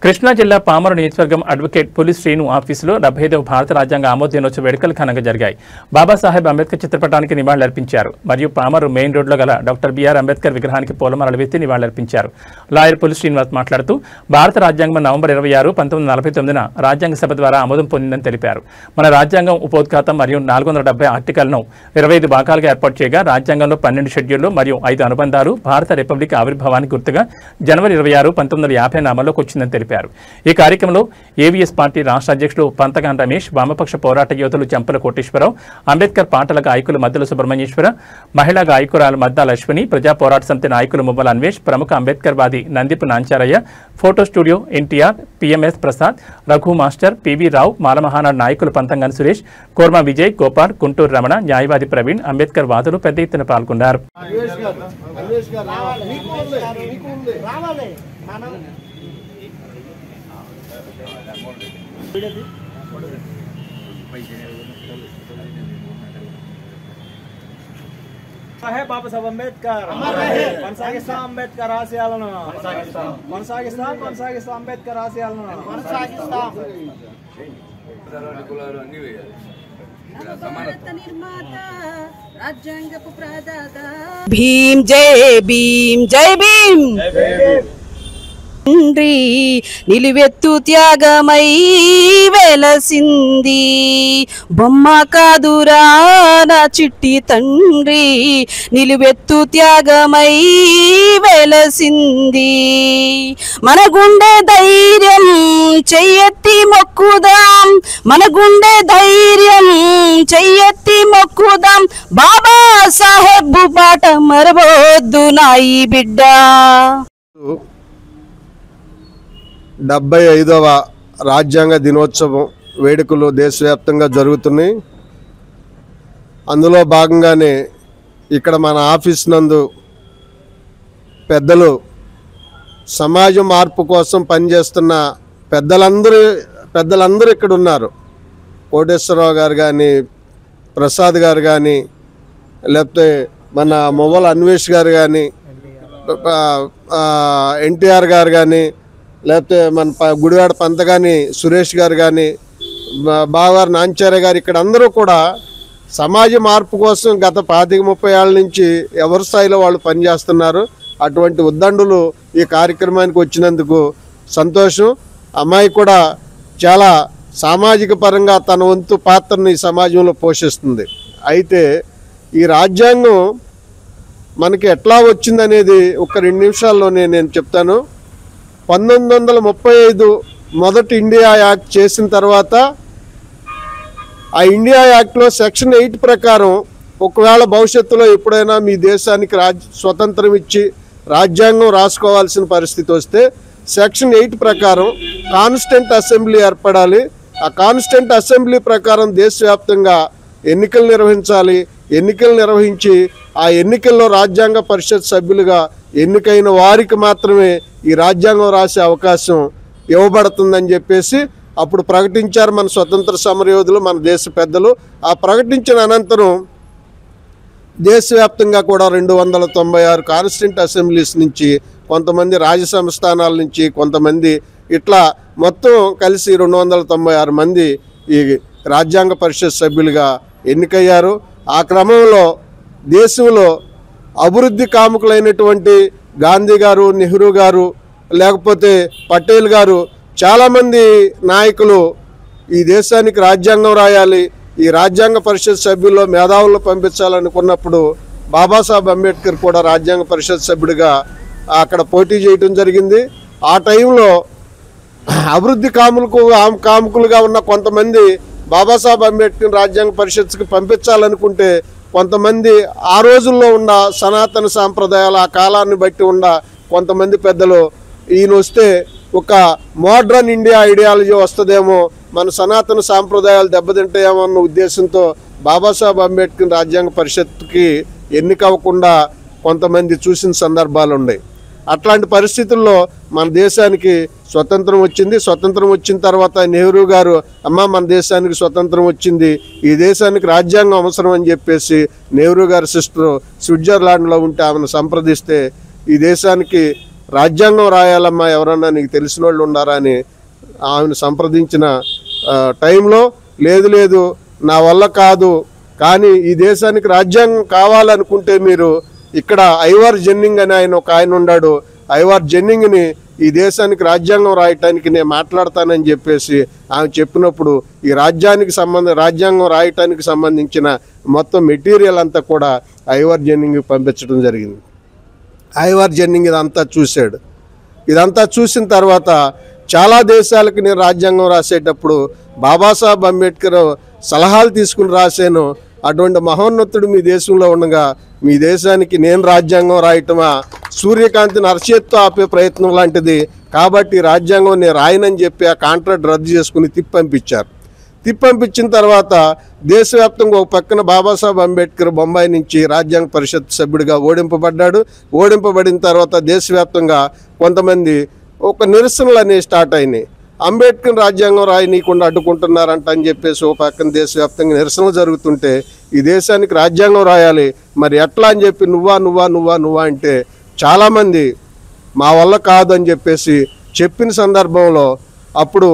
కృష్ణా జిల్లా పామరు నియోజకవర్గం అడ్వకేట్ పులి శ్రీను ఆఫీసులో 75వ భారత రాజ్యాంగ ఆమోద దినోత్సవ వేడుకలు ఘనంగా జరిగాయి. బాబాసాహెబ్ అంబేద్కర్ చిత్రపటానికి నివాళులర్పించారు. మరియు పామరు మెయిన్ రోడ్లో గల డాక్టర్ బిఆర్ అంబేద్కర్ విగ్రహానికి పూలమాలలు వేసి నివాళులర్పించారు. లాయర్ పులి శ్రీనివాస్ మాట్లాడుతూ భారత రాజ్యాంగం నవంబర్ 26, 1949న రాజ్యాంగ సభ ద్వారా ఆమోదం పొందిందని తెలిపారు. మన రాజ్యాంగం ఉపోద్ఘాతం మరియు 470 ఆర్టికల్ను 25 భాగాలుగా ఏర్పాటు చేయగా రాజ్యాంగంలో 12 షెడ్యూళ్లు మరియు 5 అనుబంధాలు భారత రిపబ్లిక్ ఆవిర్భావానికి గుర్తుగా జనవరి 26, 1950 అమల్లోకి వచ్చిందని తెలిపారు. ఈ కార్యక్రమంలో ఏవీఎస్ పార్టీ రాష్ట్ర అధ్యక్షుడు పంతగాన్ రమేష్, వామపక్ష పోరాట యోధులు చంపల కోటేశ్వరరావు, అంబేద్కర్ పాటల గాయకులు మద్దల సుబ్రహ్మణ్యేశ్వర, మహిళా గాయకురాలు మద్దాల అశ్విని, ప్రజా పోరాట సమితి నాయకులు మువ్వల అన్వేష్, ప్రముఖ అంబేద్కర్ వాది Nandipu Nancharayya, photo studio NTR, PMS Prasad, Raghu master, PV Rao, Malamahanadu నాయకులు పంతంగాన్ సురేష్, కోర్మా విజయ్, గోపాల్, గుంటూరు రమణ, న్యాయవాది ప్రవీణ్, అంబేద్కర్ వాదులు పెద్ద ఎత్తున పాల్గొన్నారు. బాబాసాహెబ్ అంబేద్కర్ కొనసాగిస్తాం, అంబేద్కర్ ఆశయాలను కొనసాగిస్తాం, అంబేద్కర్ ఆశయాలను భీమ్ జై భీమ్, జై భీమ్. తండ్రి నిలువెత్తు త్యాగమై వెలసింది, బొమ్మ కాదురా నా చిట్టి తండ్రి, నిలువెత్తు త్యాగమై వెలసింది. మన గుండె ధైర్యం చెయ్యెత్తి మొక్కుదాం, మన గుండె ధైర్యం చెయ్యెత్తి మొక్కుదాం, బాబా సాహెబ్ బాట మరవద్దు నాయి బిడ్డ. 75వ రాజ్యాంగ దినోత్సవం వేడుకలు దేశవ్యాప్తంగా జరుగుతున్నాయి. అందులో భాగంగానే ఇక్కడ మన ఆఫీస్ నందు పెద్దలు సమాజ మార్పు కోసం పనిచేస్తున్న పెద్దలందరూ ఇక్కడ ఉన్నారు. కోటేశ్వరరావు గారు కానీ, ప్రసాద్ గారు కానీ, లేకపోతే మన మువ్వల అన్వేష్ గారు కానీ, ఎన్టీఆర్ గారు కానీ, లేకపోతే మన గుడివాడ పంతగాని సురేష్ గారు కానీ, బావారు నాంచార్య గారు, ఇక్కడ అందరూ కూడా సమాజ మార్పు కోసం గత 25-30 ఏళ్ళ నుంచి ఎవరి స్థాయిలో వాళ్ళు పనిచేస్తున్నారు. అటువంటి ఉద్దండులు ఈ కార్యక్రమానికి వచ్చినందుకు సంతోషం. అమ్మాయి కూడా చాలా సామాజిక పరంగా తన వంతు పాత్రని సమాజంలో పోషిస్తుంది. అయితే ఈ రాజ్యాంగం మనకి ఎట్లా వచ్చిందనేది ఒక 2 నిమిషాల్లోనే నేను చెప్తాను. 1935 మొదటి ఇండియా యాక్ట్ చేసిన తర్వాత ఆ ఇండియా యాక్ట్లో సెక్షన్ 8 ప్రకారం ఒకవేళ భవిష్యత్తులో ఎప్పుడైనా మీ దేశానికి స్వతంత్రం ఇచ్చి రాజ్యాంగం రాసుకోవాల్సిన పరిస్థితి వస్తే సెక్షన్ 8 ప్రకారం కాన్స్టిట్యూంట్ అసెంబ్లీ ఏర్పడాలి. ఆ కాన్స్టిట్యూంట్ అసెంబ్లీ ప్రకారం దేశవ్యాప్తంగా ఎన్నికలు నిర్వహించాలి. ఎన్నికలు నిర్వహించి ఆ ఎన్నికల్లో రాజ్యాంగ పరిషత్ సభ్యులుగా ఎన్నికైన వారికి మాత్రమే ఈ రాజ్యాంగం రాసే అవకాశం ఇవ్వబడుతుందని చెప్పేసి అప్పుడు ప్రకటించారు మన స్వతంత్ర సమరయోధులు, మన దేశ పెద్దలు. ఆ ప్రకటించిన అనంతరం దేశవ్యాప్తంగా కూడా 296 కాన్స్టిట్యూంట్ అసెంబ్లీస్ నుంచి, కొంతమంది రాజ్యసభ స్థానాల నుంచి, కొంతమంది ఇట్లా మొత్తం కలిసి 296 మంది ఈ రాజ్యాంగ పరిషత్ సభ్యులుగా ఎన్నికయ్యారు. ఆ క్రమంలో దేశంలో అభివృద్ధి కాముకులైనటువంటి గాంధీ గారు, నెహ్రూ గారు, లేకపోతే పటేల్ గారు, చాలామంది నాయకులు ఈ దేశానికి రాజ్యాంగం రాయాలి, ఈ రాజ్యాంగ పరిషత్ సభ్యుల్లో మేధావులను పంపించాలనుకున్నప్పుడు బాబాసాహెబ్ అంబేద్కర్ కూడా రాజ్యాంగ పరిషత్ సభ్యుడిగా అక్కడ పోటీ చేయటం జరిగింది. ఆ టైంలో అభివృద్ధి కాముకులుగా ఉన్న కొంతమంది బాబాసాహెబ్ అంబేద్కర్ రాజ్యాంగ పరిషత్కి పంపించాలనుకుంటే కొంతమంది ఆ రోజుల్లో ఉన్న సనాతన సాంప్రదాయాలు ఆ కాలాన్ని బట్టి ఉన్న కొంతమంది పెద్దలు ఈయన వస్తే ఒక మోడ్రన్ ఇండియా ఐడియాలజీ వస్తుందేమో, మన సనాతన సాంప్రదాయాలు దెబ్బతింటాయేమో అన్న ఉద్దేశంతో బాబాసాహెబ్ అంబేద్కర్ రాజ్యాంగ పరిషత్కి ఎన్నికవ్వకుండా కొంతమంది చూసిన సందర్భాలు ఉన్నాయి. అట్లాంటి పరిస్థితుల్లో మన దేశానికి స్వతంత్రం వచ్చింది. స్వతంత్రం వచ్చిన తర్వాత నెహ్రూ గారు, అమ్మ మన దేశానికి స్వతంత్రం వచ్చింది, ఈ దేశానికి రాజ్యాంగం అవసరం అని చెప్పేసి నెహ్రూ గారి సిస్టర్ స్విట్జర్లాండ్లో ఉంటే ఆమెను సంప్రదిస్తే ఈ దేశానికి రాజ్యాంగం రాయాలమ్మా, ఎవరన్నా నీకు తెలిసిన వాళ్ళు ఉండారా అని ఆమెను సంప్రదించిన టైంలో లేదు నా వల్ల కాదు, కానీ ఈ దేశానికి రాజ్యాంగం కావాలనుకుంటే మీరు ఇక్కడ ఐవార్ జెన్నింగ్ అని ఆయన ఉన్నాడు, ఐవార్ జెన్నింగ్ని ఈ దేశానికి రాజ్యాంగం రాయటానికి నేను మాట్లాడతానని చెప్పేసి ఆమె చెప్పినప్పుడు ఈ రాజ్యాంగం రాయటానికి సంబంధించిన మొత్తం మెటీరియల్ అంతా కూడా ఐవార్ జెన్నింగ్కి పంపించడం జరిగింది. ఐవార్ జెన్నింగ్ ఇదంతా చూశాడు. ఇదంతా చూసిన తర్వాత చాలా దేశాలకు నేను రాజ్యాంగం రాసేటప్పుడు బాబాసాహెబ్ అంబేద్కర్ సలహాలు తీసుకుని రాశాను. అటువంటి మహోన్నతుడు మీ దేశంలో ఉండగా మీ దేశానికి నేను రాజ్యాంగం రాయటమా సూర్యకాంతిని అరచేత్తో ఆపే ప్రయత్నం లాంటిది, కాబట్టి రాజ్యాంగం నేను రాయనని చెప్పి ఆ కాంట్రాక్ట్ రద్దు చేసుకుని తిప్పంపించారు. తిప్పంపించిన తర్వాత దేశవ్యాప్తంగా ఒక పక్కన బాబాసాహెబ్ అంబేద్కర్ బొంబాయి నుంచి రాజ్యాంగ పరిషత్ సభ్యుడిగా ఓడింపబడ్డాడు. ఓడింపబడిన తర్వాత దేశవ్యాప్తంగా కొంతమంది ఒక నిరసనలు అనేవి స్టార్ట్ అయినాయి. అంబేద్కర్ రాజ్యాంగం రాయనీయకుండా అడ్డుకుంటున్నారంట అని చెప్పేసి ఒక పక్కన దేశవ్యాప్తంగా నిరసనలు జరుగుతుంటే ఈ దేశానికి రాజ్యాంగం రాయాలి, మరి ఎట్లా అని చెప్పి నువ్వా అంటే చాలామంది మా వల్ల కాదు అని చెప్పేసి చెప్పిన సందర్భంలో అప్పుడు